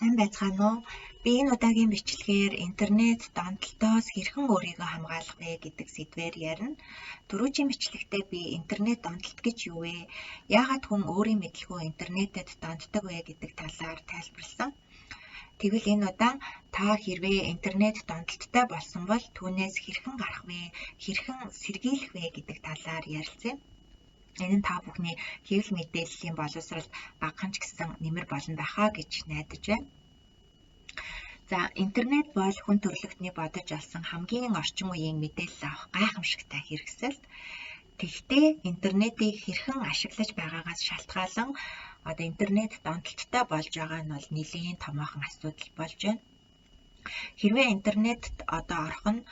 Сайн байцгаана уу? Би энэ удаагийн бичлэгээр интернет донтолтоос хэрхэн өөрийгөө хамгаалах вэ гэдэг сэдвээр ярина. Түрүүчийн бичлэгтээ би интернет донтолт гэж юу вэ? Яагаад хүн өөрийн мэдлгүй интернетэд донтдог вэ гэдэг талаар тайлбарласан. Тэгвэл энэ удаа та хэрвээ интернет донтолттой болсон бол түүнээс хэрхэн гарах вэ? Хэрхэн сэргийлэх вэ гэдэг талаар ярилцъя. Энэ нь та бүхний хэвлэл мэдээллийн боловсролд багахан ч гэсэн нэмэр болно байхаа гэж найдаж байна. За, интернет бол хүн төрөлхтний бодож олсон хамгийн орчин үеийн мэдээлэл авах гайхамшигтай хэрэгсэл. Тэгвэл интернетийг хэрхэн ашиглаж байгаагаас шалтгаалan интернет донтолттой болж байгаа нь бол нэлийн томоохон асуудал болж байна. Хэрвээ интернетд орох нь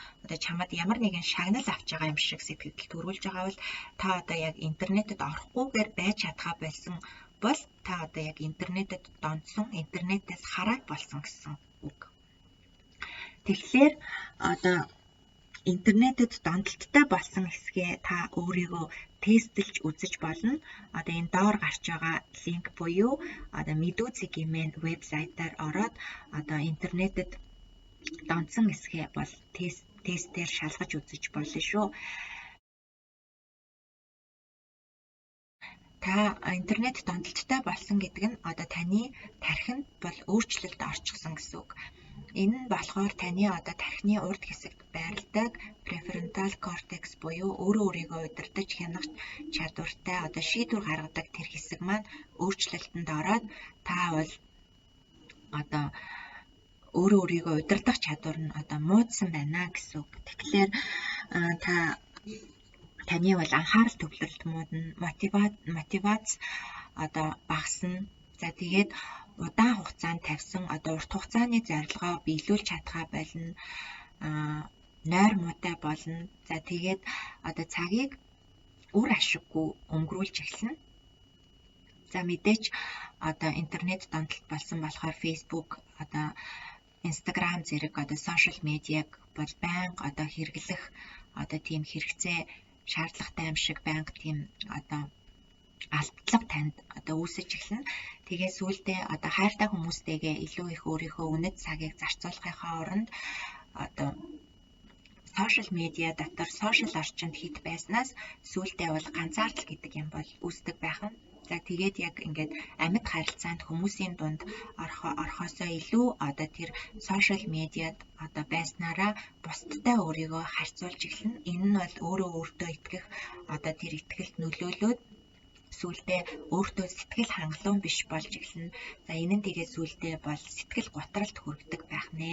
чамд ямар нэгэн шагнал авч байгаа юм шиг сэтгэл төрүүлж байгаа бол та яг интернетэд орохгүйгээр байж чадхаа байсан бол та яг интернетэд донтсон, интернетээс хараад болсон гэсэн үг. Тэгэхээр интернетэд донтолттой болсон хэсгээ та өөрийгөө тестэлж үзэж болно. Энэ доор гарч байгаа линк буюу Meduza-гийн вебсайтаар ороод интернетэд донтсон хэсгээ бол тестээр шалгаж үзэж болно шүү. Та интернет донтолттой болсон гэдэг нь таны тархинд бол өөрчлөлт орчихсон гэсэн үг. Энэ нь болохоор таны тархины урд хэсэгт байрладаг префронтал кортекс буюу өөрийгөө удирдах хянах чадвартай шийдвэр гаргадаг тэр хэсэг маань өөрчлөлтөнд ороод та бол өөрийгөө удирдах чадвар нь муудсан байна гэсэн үг. Тэгэхээр таны бол анхаарал төвлөрөлт муудна, мотивац багасна. За тэгээд удаан хугацаанд тавьсан урт хугацааны зорилгоо биелүүлж чадхаа болно. Нойр муутай болно. За тэгээд цагийг үр ашиггүй өнгөрүүлж эхэлнэ. За мэдээч интернет донтолт болсон болохоор Facebook Instagram зэрэг сошиал медиаг бол байнга хэрэглэх тийм хэрэгцээ шаардлагатай юм шиг байнга тийм алтлага танд үүсэж эхэлнэ. Тэгээ сүүлдээ хайртай хүмүүстэйгээ илүү их өөрийнхөө үнэт цагийг зарцуулахынхаа оронд сошиал медиа дотор сошиал орчинд хит байснаас сүүлдээ бол ганцаардал гэдэг юм бол үүсдэг байх нь. За тэгээд яг ингээд амьд харилцаанд хүмүүсийн дунд орохоосоо илүү тэр сошиал медиад байснараа бусдтай өөрийгөө харьцуулж эхэлнэ. Энэ нь бол өөртөө итгэх тэр итгэлд нөлөөлөөд сүүлдээ өөртөө сэтгэл хангалуун биш болж эхэлнэ. За энэ нь тэгээ сүүлдээ бол сэтгэл гутралд хүргэдэг байх нэ.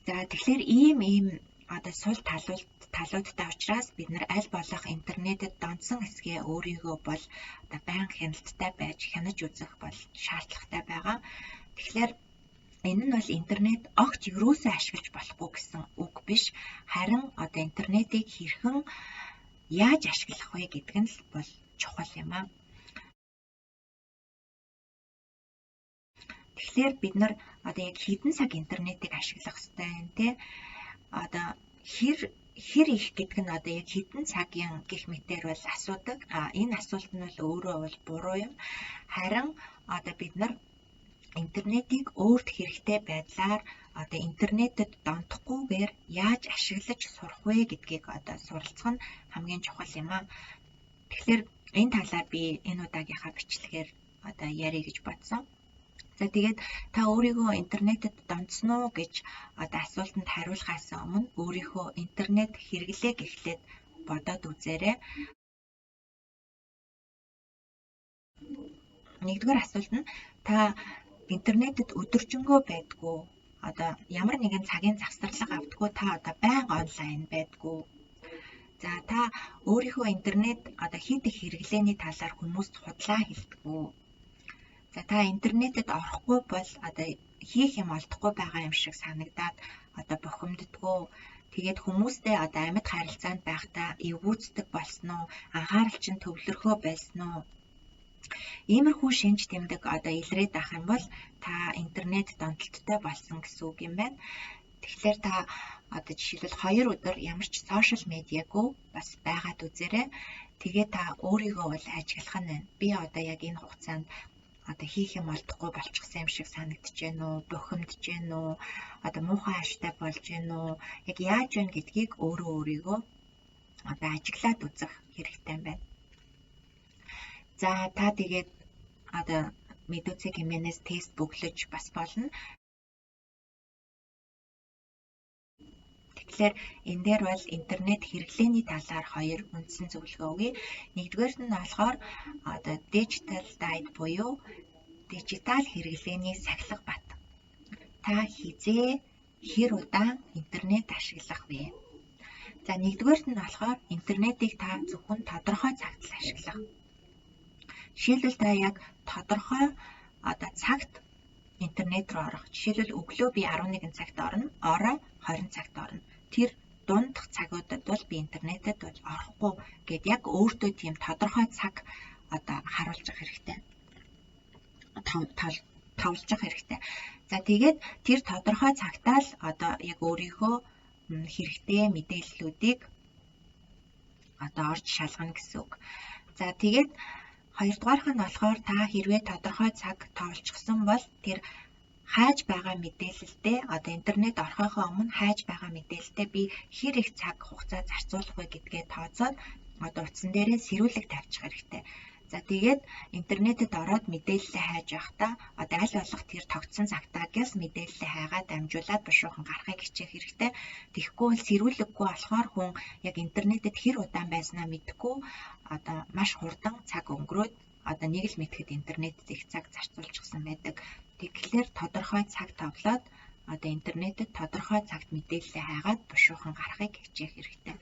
За тэгэхээр ийм сул талуудтай учраас бид нар аль болох интернетэд донтсон хэсгээ өөрийгөө бол байнга хяналттай байж хянаж үзэх бол шаардлагатай байгаа. Тэгэхээр энэ нь бол интернет огт юусоо ашиглаж болохгүй гэсэн үг биш. Харин интернетийг хэрхэн яаж ашиглах вэ гэдэг нь л бол чухал юм аа. Тэгэхээр бид нар яг хэдэн цаг интернетийг ашиглах ёстой юм те? Хэр их гэдэг нь яг хэдэн цагийн гэх мэтээр бол асуудаг. Энэ асуулт нь бол өөрөө бол буруу юм. Харин бид нар интернетийг өөрт хэрэгтэй байдлаар интернетэд донтохгүйгээр яаж ашиглаж сурах вэ гэдгийг суралцах нь хамгийн чухал юм аа. Тэгэхээр энэ талаар би энэ удаагийнхаа бичлэгээр ярих гэж бодсон. За тэгээд та өөрийгөө интернетэд донтсон уу гэж асуултанд хариулахаас өмнө өөрийнхөө интернет хэрэглээг эхлээд бодоод үзээрэй. Нэгдүгээр асуулт нь та интернетэд өдөржингөө байдгүй. Ямар нэгэн цагийн завсарлага авдаггүй та байнга онлайн байдгүй. За та өөрийнхөө интернет хэд их хэрэглээний талаар хүмүүст худлаа хэлдэггүй. За та интернетэд орохгүй бол хийх юм олдохгүй байгаа юм шиг санагдаад бухимддаггүй. Тэгээд хүмүүстэй амьд харилцаанд байхдаа эвгүүцдэг болсон уу? Анхаарал чинь төвлөрөхөө байсан уу? Иймэрхүү шинж тэмдэг илрээд авах юм бол та интернет донтолттой болсон гэсэн үг юм байна. Тэгэхээр та жишээлбэл 2 өдөр ямар ч сошиал медиагүй бас байгаад үзээрэй. Тэгээд та өөрийгөө бол ажиглах нь байна. Би яг энэ хугацаанд одоо хийх юм олдохгүй болчихсон юм шиг санагдаж байна уу? Бухимдаж байна уу? Одоо муухай аштай болж байна уу? Яг яаж байна гэдгийг өөрийгөө одоо ажиглаад үзэх хэрэгтэй байна. За та тэгээд одоо мэдүүцэг хэмээнээс тест бөглөж бас болно. Тэгэхээр энэ дээр бол интернет хэрэглээний талаар хоёр үндсэн зөвлөгөө өгье. Нэгдүгээр нь болохоор одоо digital diet буюу дижитал хэрэглээний сахилга бат. Та хизээ хэр удаан интернет ашиглах вэ? За нэгдүгээрт нь болохоор интернетийг та зөвхөн тодорхой цагт л ашиглах. Жишээлбэл та яг тодорхой одоо цагт интернет руу орох. Жишээлбэл өглөө би 11 цагт орно, орой 20 цагт орно. Тэр дундх цагуудад бол би интернетэд бол орохгүй гэд яг өөртөө тийм тодорхой цаг одоо харуулчих хэрэгтэй. Тавлчих хэрэгтэй. За тэгээд тэр тодорхой цагтаа л одоо яг өөрийнхөө хэрэгтэй мэдээллүүдийг одоо орж шалгана гэсэн үг. За тэгээд хоёрдугаарх нь болохоор та хэрвээ тодорхой цаг тоолчихсон бол тэр хайж байгаа мэдээлэлтэй одоо интернет орохынхоо өмнө хайж байгаа мэдээлэлтэй би хэр их цаг хугацаа зарцуулах вэ гэдгээ тооцоод одоо утсан дээрээ сэрүүлэг тавьчих хэрэгтэй. За тэгээд интернетэд ороод мэдээлэлээ хайж байхдаа одоо аль болох тэр тогтсон цагтаагаас мэдээлэлээ хайгаад дамжуулаад бушуухан гарахыг хичээх хэрэгтэй. Тэгэхгүй бол сэрүүлэггүй болохоор хүн яг интернетэд хэр удаан байснаа мэдэхгүй одоо маш хурдан цаг өнгөрөөд одоо нэг л мэдэхэд интернетэд их цаг зарцуулчихсан байдаг. Тэгэхээр тодорхой цаг тоглоод одоо интернетэд тодорхой цагт мэдээлэлээ хайгаад бушуухан гарахыг хичээх хэрэгтэй.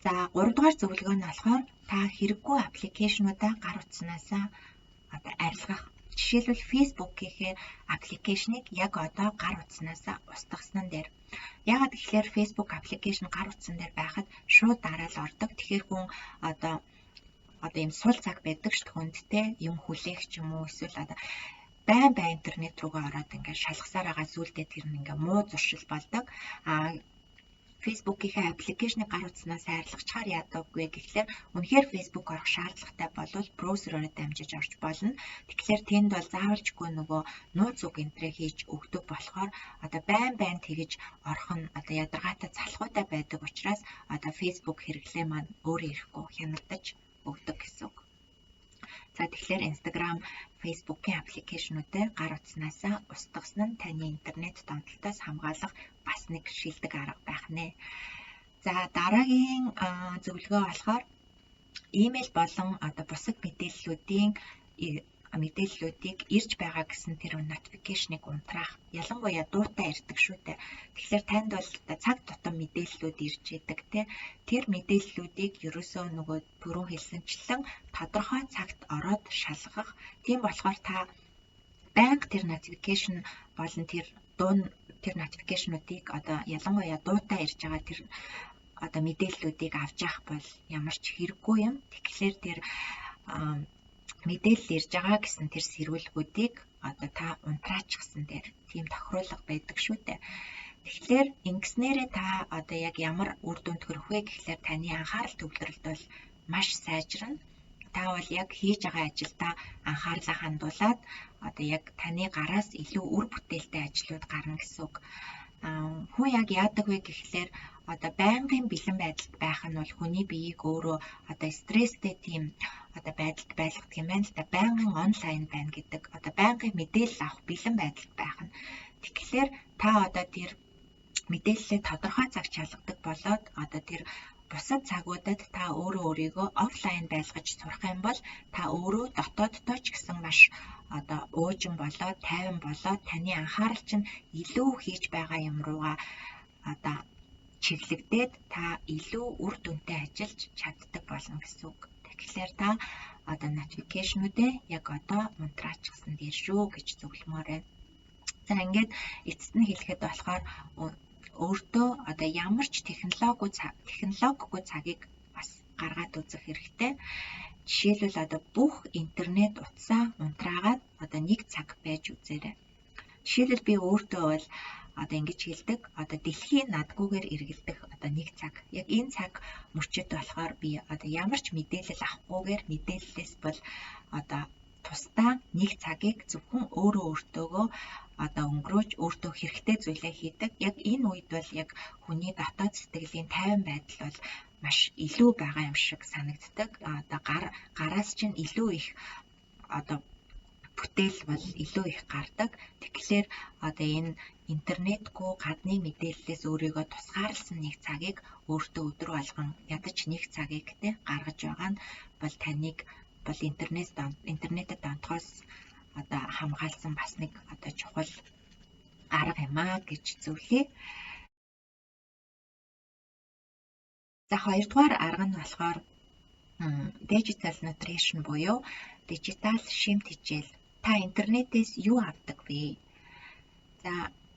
За 3 дугаар зөвлөгөө нь болохоор та хэрэггүй аппликейшнуудаа гар утснаасаа одоо арилгах. Жишээлбэл Facebook-ийн аппликейшнийг яг одоо гар утснаасаа устгасан дээр. Яагаад гэвэл Facebook аппликейшн гар утсан дээр байхад шууд дараал ордог. Тэгэхээр хүн одоо ийм сул цаг байдаг шүү дээ хүндтэй юм хүлээх ч юм уу эсвэл одоо байн интернет руугаа ороод ингээд шалгасаар байгаа зүйлдээ тэр нь ингээд муу зуршил болдог. Facebook-ийн аппликейшнийг гар утснаас арилгачаар яадаг вэ гэхлээр үнэхээр Facebook орох шаардлагатай болвол браузероор дамжиж орж болно. Тэгэхээр тэнд бол заавалжгүй нөгөө нууц үг энтрээ хийж өгдөг болохоор одоо байн тэгэж орох нь одоо ядаргаатай залхуутай байдаг учраас одоо Facebook хэрэглээ маань өөрөө ирэхгүй хянагдаж өгдөг гэсэн үг. За тэгэхээр Instagram, Facebook-ийн аппликейшнуудыг гар утснаасаа устгасан нь таны интернет донтолтоос хамгаалах бас нэг шилдэг арга байх нэ. За дараагийн зөвлөгөө болохоор имэйл болон одоо бусад мэдээллүүдийг ирж байгаа гэсэн тэр notification-ыг унтраах. Ялангуяа дуутай ирдэг шүү дээ. Тэгэхээр танд бол цаг тутам мэдээллүүд ирж идэг те. Тэр мэдээллүүдийг ерөөсөө нөгөө түрүү хэлсэнчлэн тодорхой цагт ороод шалгах. Тийм болохоор та байнга тэр notification болон тэр notification-уудыг одоо ялангуяа дуутай ирж байгаа тэр одоо мэдээллүүдийг авч явах бол ямар ч хэрэггүй юм. Тэгэхээр тэр мэдээлэл ирж байгаа гэсэн тэр сэрүүлгүүдийг одоо та унтраачихсан дээр тийм тохируулга байдаг шүү дээ. Тэгэхээр ингэснээрээ та одоо яг ямар үр дүнд хүрэх вэ гэхлээр таны анхаарал төвлөрөлт бол маш сайжирна. Та бол яг хийж байгаа ажилдаа анхаарлаа хандуулад одоо яг таны гараас илүү үр бүтээлтэй ажлууд гарна гэсэн үг. Хүн яг яадаг вэ гэхлээр одоо байнгын бэлэн байдалд байх нь бол хүний биеийг өөрөө одоо стресстэй тийм одоо байдалд байлгадаг юм байна л да. Байнгын онлайн байна гэдэг одоо байнгын мэдээлэл авах бэлэн байдалд байх нь. Тэгэхээр та одоо тэр мэдээлэлээ тодорхой цаг шалгадаг болоод одоо тэр бусад цагуудад та өөрийгөө офлайн байлгаж сурах юм бол та өөрөө дотооддоо ч гэсэн маш одоо уужин болоод тайван болоод таны анхаарал чинь илүү хийж байгаа юм руугаа одоо чиглэгдээд та илүү үр дүнтэй ажиллаж чаддаг болно гэсэн үг. Тэгэхээр та одоо notification-уудээ яг одоо унтраачихсан дээр шүү гэж зөвлөмөр байна. За ингээд эцэст нь хэлэхэд болохоор өөртөө одоо ямар ч технологигүй цагийг бас гаргаад үзэх хэрэгтэй. Жишээлбэл одоо бүх интернет утсаа унтраагаад одоо 1 цаг байж үзээрэй. Жишээлбэл би өөртөө бол одоо ингэж хэлдэг. Одоо дэлхийн надгүйгээр эргэлдэх одоо 1 цаг. Яг энэ цаг мөчид болохоор би одоо ямар ч мэдээлэл авахгүйгээр мэдээллээс бол одоо тусдаа нэг цагийг зөвхөн өөртөөгөө өнгөрөөж өөртөө хэрэгтэй зүйлээ хийдэг. Яг энэ үед бол яг хүний дотоод сэтгэлийн тайван байдал бол маш илүү байгаа юм шиг санагддаг. Гараас чинь илүү их бүтээл бол илүү их гардаг. Тэгэхээр энэ интернетгүй гадны мэдээллээс өөрийгөө тусгаарласан нэг цагийг өөртөө өдөр болгон ядаж нэг цагийг гаргаж байгаа нь бол таныг бол интернетэд онтохоос хамгаалсан бас нэг чухал арга юм аа гэж зөвлөе. За хоёрдугаар арга нь болохоор digital nutrition буюу дижитал шимт хичээл. Та интернетээс юу авдаг вэ? За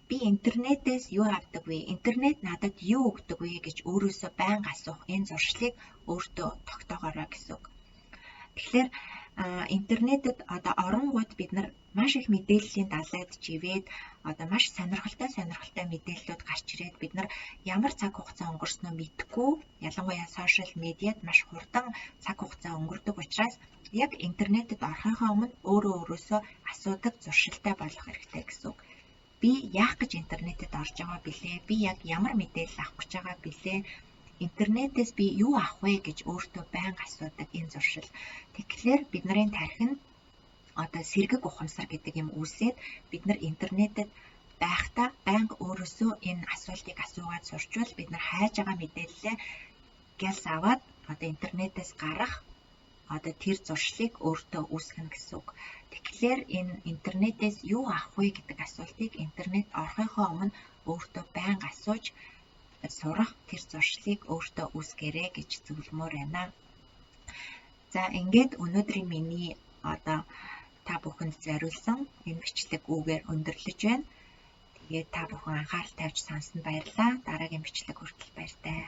би интернетээс юу авдаг вэ? Интернет надад юу өгдөг вэ гэж өөрөөсөө байнга асуух энэ зуршлыг өөртөө тогтоогоорой гэсэн үг. Тэгэхээр интернетэд оронгууд бид нар маш их мэдээллийн далайд живээд маш сонирхолтой мэдээллүүд гарч ирээд бид нар ямар цаг хугацаа өнгөрснөө мэдэхгүй, ялангуяа сошиал медиад маш хурдан цаг хугацаа өнгөрдөг учраас яг интернетэд орохынхаа өмнө өөрөөсөө асуудаг зуршилтай болох хэрэгтэй гэсэн үг. Би яах гэж интернетэд орж байгаа билээ? Би яг ямар мэдээлэл авах гэж байгаа билээ? Интернетээс би юу авах вэ гэж өөртөө байнга асуудаг энэ зуршил. Тэгэхээр бидний тархинд сэргэг ухамсар гэдэг юм үүсээд бид нар интернетэд байхдаа байнга өөрөөсөө энэ асуултыг асуугаад сурчвал бид нар хайж байгаа мэдээллээ гялс аваад интернетээс гарах тэр зуршлыг өөртөө үүсгэнэ гэсэн үг. Тэгэхээр энэ интернетээс юу авах вэ гэдэг асуултыг интернет орохынхоо өмнө өөртөө байнга асууж сурах тэр зуршлыг өөртөө үүсгээрэй гэж зөвлөмөр байна. За ингээд өнөөдрийн миний та бүхэнд зориулсан энэ бичлэг үгээр өндөрлөж байна. Тэгээд та бүхэн анхаарал тавьж сонссонд баярлалаа. Дараагийн бичлэг хүртэл баяртай.